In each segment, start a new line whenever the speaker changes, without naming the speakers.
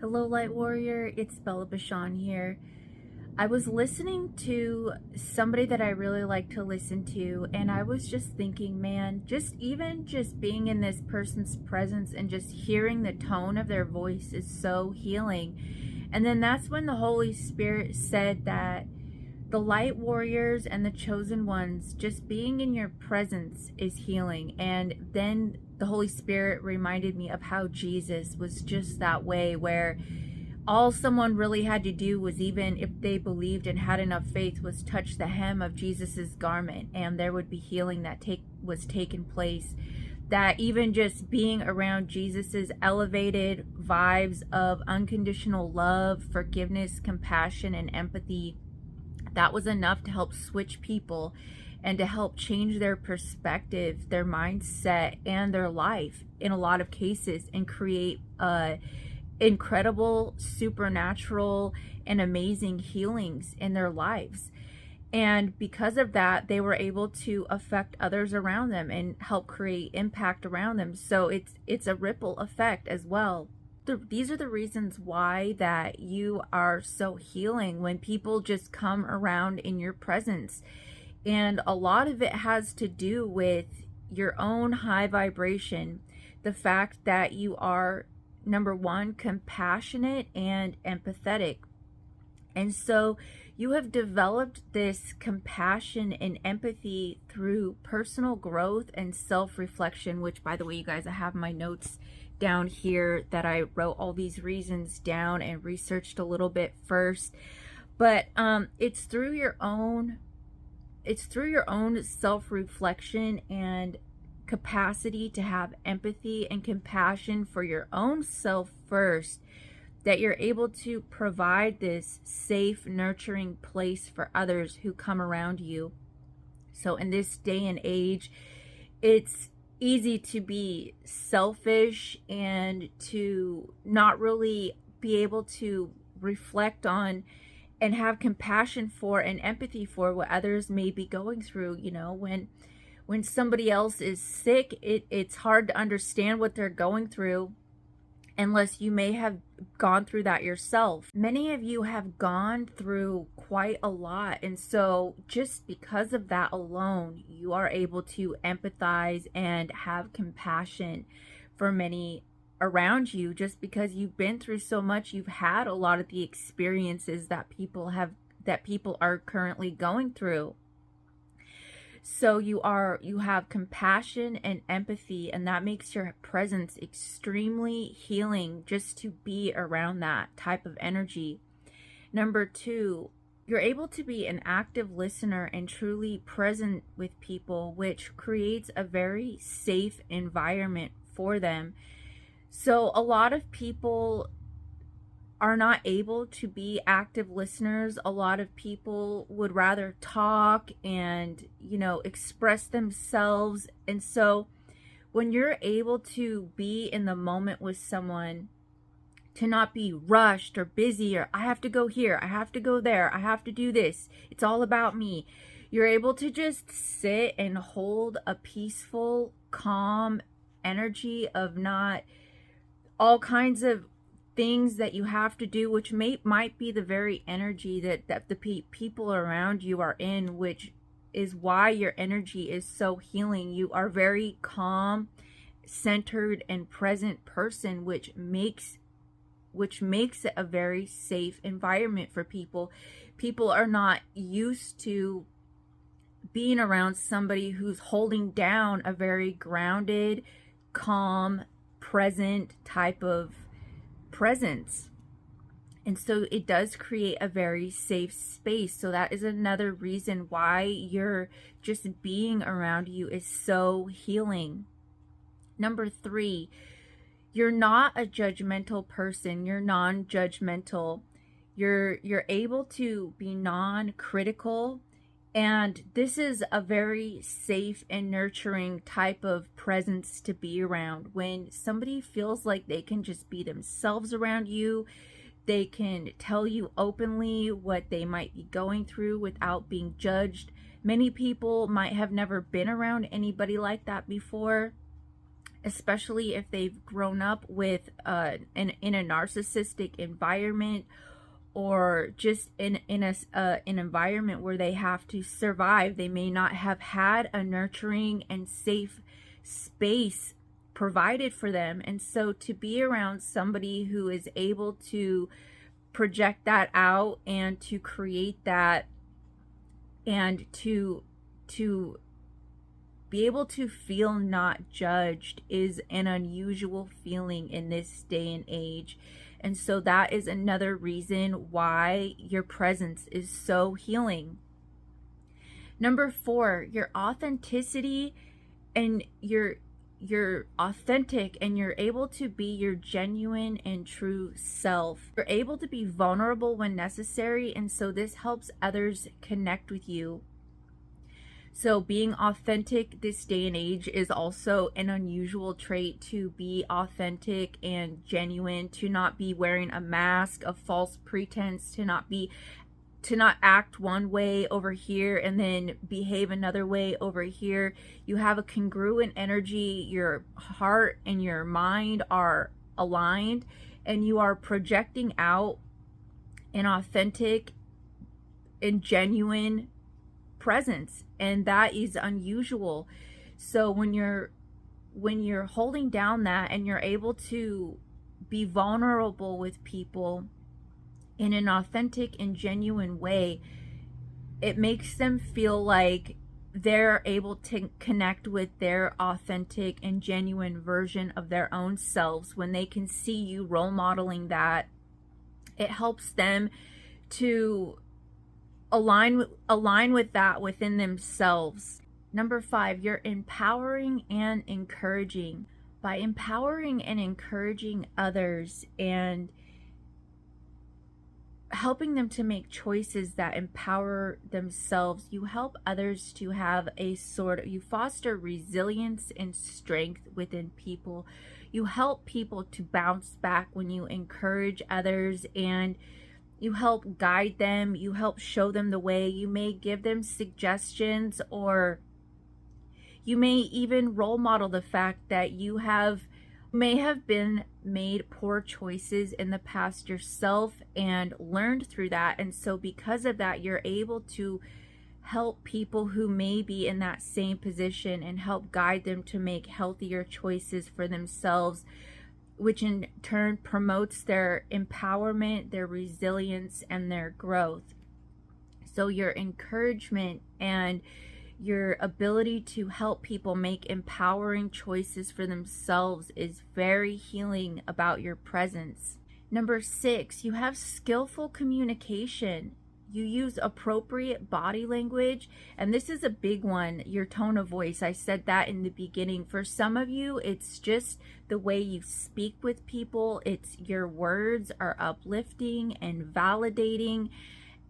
Hello, Light Warrior. It's Bashan here. I was listening to somebody that I really like to listen to, and I was just thinking, man, just being in this person's presence and just hearing the tone of their voice is so healing. And then that's when the Holy Spirit said that the light warriors and the chosen ones, just being in your presence is healing. And then the Holy Spirit reminded me of how Jesus was just that way, where all someone really had to do was, even if they believed and had enough faith, was touch the hem of Jesus's garment, and there would be healing that was taking place. That even just being around Jesus's elevated vibes of unconditional love, forgiveness, compassion, and empathy, that was enough to help switch people and to help change their perspective, their mindset, and their life in a lot of cases, and create incredible, supernatural, and amazing healings in their lives. And because of that, they were able to affect others around them and help create impact around them. So it's a ripple effect as well. These are the reasons why that you are so healing, when people just come around in your presence. And a lot of it has to do with your own high vibration. The fact that you are, number one, compassionate and empathetic. And so you have developed this compassion and empathy through personal growth and self-reflection, which, by the way, you guys, I have my notes down here that I wrote all these reasons down and researched a little bit first. But it's through your own self-reflection and capacity to have empathy and compassion for your own self first, that you're able to provide this safe, nurturing place for others who come around you. So in this day and age, it's easy to be selfish and to not really be able to reflect on and have compassion for and empathy for what others may be going through. You know, when somebody else is sick, it's hard to understand what they're going through unless you may have gone through that yourself. Many of you have gone through quite a lot, and so just because of that alone, you are able to empathize and have compassion for many around you, just because you've been through so much. You've had a lot of the experiences that people are currently going through. So you have compassion and empathy, and that makes your presence extremely healing just to be around that type of energy. Number two, you're able to be an active listener and truly present with people, which creates a very safe environment for them. So a lot of people are not able to be active listeners. A lot of people would rather talk and, express themselves. And so when you're able to be in the moment with someone, to not be rushed or busy, or I have to go here, I have to go there, I have to do this, it's all about me. You're able to just sit and hold a peaceful, calm energy of not all kinds of things that you have to do, which might be the very energy that the people around you are in, which is why your energy is so healing. You are very calm, centered, and present person, which makes it a very safe environment for people. People are not used to being around somebody who's holding down a very grounded, calm, present type of presence. And so it does create a very safe space. So that is another reason why you're just being around you is so healing. Number three, you're not a judgmental person. You're non-judgmental. You're able to be non-critical. And this is a very safe and nurturing type of presence to be around. When somebody feels like they can just be themselves around you, they can tell you openly what they might be going through without being judged. Many people might have never been around anybody like that before. especially if they've grown up with in a narcissistic environment, or just in an environment where they have to survive. They may not have had a nurturing and safe space provided for them. And so to be around somebody who is able to project that out and to create that, and to be able to feel not judged, is an unusual feeling in this day and age. And so that is another reason why your presence is so healing. Number 4, your authenticity, and you're authentic, and you're able to be your genuine and true self. You're able to be vulnerable when necessary, and so this helps others connect with you. So being authentic this day and age is also an unusual trait, to be authentic and genuine, to not be wearing a mask of false pretense, to not act one way over here and then behave another way over here. You have a congruent energy. Your heart and your mind are aligned, and you are projecting out an authentic and genuine presence, and that is unusual. So when you're holding down that, and you're able to be vulnerable with people in an authentic and genuine way, it makes them feel like they're able to connect with their authentic and genuine version of their own selves. When they can see you role modeling that, it helps them to align with that within themselves. Number 5, you're empowering and encouraging. By empowering and encouraging others and helping them to make choices that empower themselves, you help others to have you foster resilience and strength within people. You help people to bounce back when you encourage others, and you help guide them. You help show them the way. You may give them suggestions, or you may even role model the fact that you may have been made poor choices in the past yourself and learned through that. And so because of that, you're able to help people who may be in that same position and help guide them to make healthier choices for themselves, which in turn promotes their empowerment, their resilience, and their growth. So your encouragement and your ability to help people make empowering choices for themselves is very healing about your presence. Number 6, you have skillful communication. You use appropriate body language, and this is a big one, your tone of voice. I said that in the beginning. For some of you, it's just the way you speak with people. It's your words are uplifting and validating,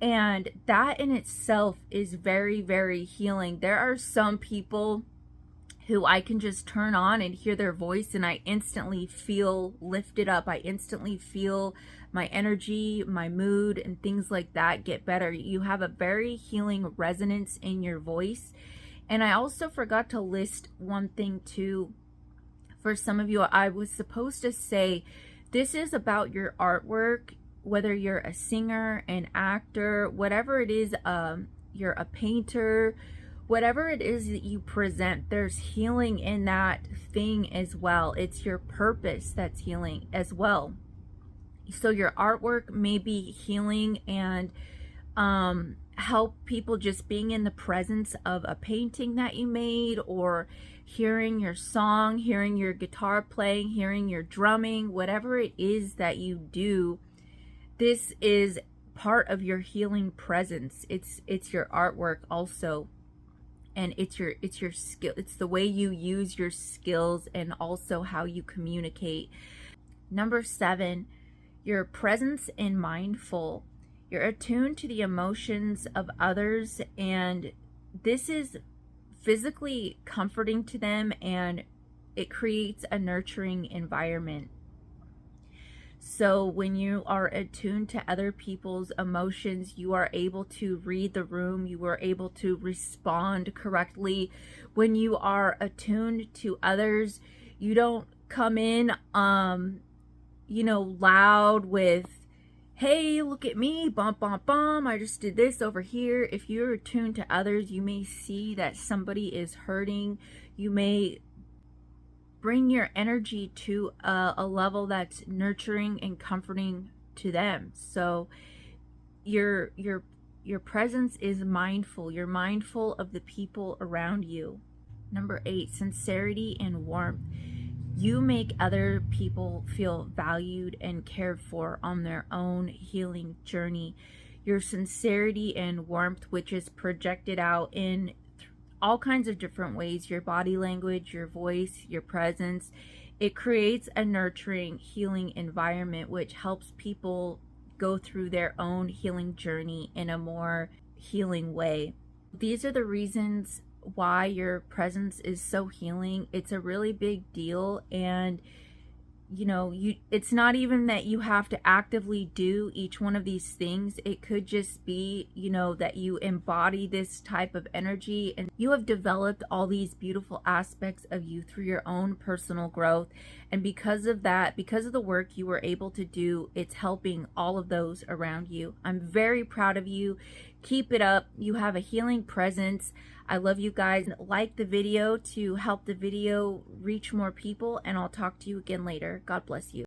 and that in itself is very, very healing. There are some people who I can just turn on and hear their voice, and I instantly feel lifted up. I instantly feel my energy, my mood, and things like that get better. You have a very healing resonance in your voice. And I also forgot to list one thing too. For some of you, I was supposed to say, this is about your artwork, whether you're a singer, an actor, whatever it is, you're a painter, whatever it is that you present, there's healing in that thing as well. It's your purpose that's healing as well. So your artwork may be healing and help people just being in the presence of a painting that you made, or hearing your song, hearing your guitar playing, hearing your drumming, whatever it is that you do. This is part of your healing presence. It's your artwork also. And it's your skill. It's the way you use your skills, and also how you communicate. Number 7, your presence and mindful. You're attuned to the emotions of others, and this is physically comforting to them, and it creates a nurturing environment. So when you are attuned to other people's emotions, you are able to read the room. You are able to respond correctly. When you are attuned to others, You don't come in, you know, loud with, hey, look at me, bum, bum, bum, I just did this over here. If you're attuned to others, you may see that somebody is hurting. You may bring your energy to a level that's nurturing and comforting to them. So your presence is mindful. You're mindful of the people around you. Number 8, sincerity and warmth. You make other people feel valued and cared for on their own healing journey. Your sincerity and warmth, which is projected out in all kinds of different ways, your body language, your voice, your presence, it creates a nurturing, healing environment, which helps people go through their own healing journey in a more healing way. These are the reasons why your presence is so healing. It's a really big deal, and you know, it's not even that you have to actively do each one of these things. It could just be, you know, that you embody this type of energy and you have developed all these beautiful aspects of you through your own personal growth. And because of that, because of the work you were able to do, it's helping all of those around you. I'm very proud of you. Keep it up. You have a healing presence. I love you guys. Like the video to help the video reach more people, and I'll talk to you again later. God bless you.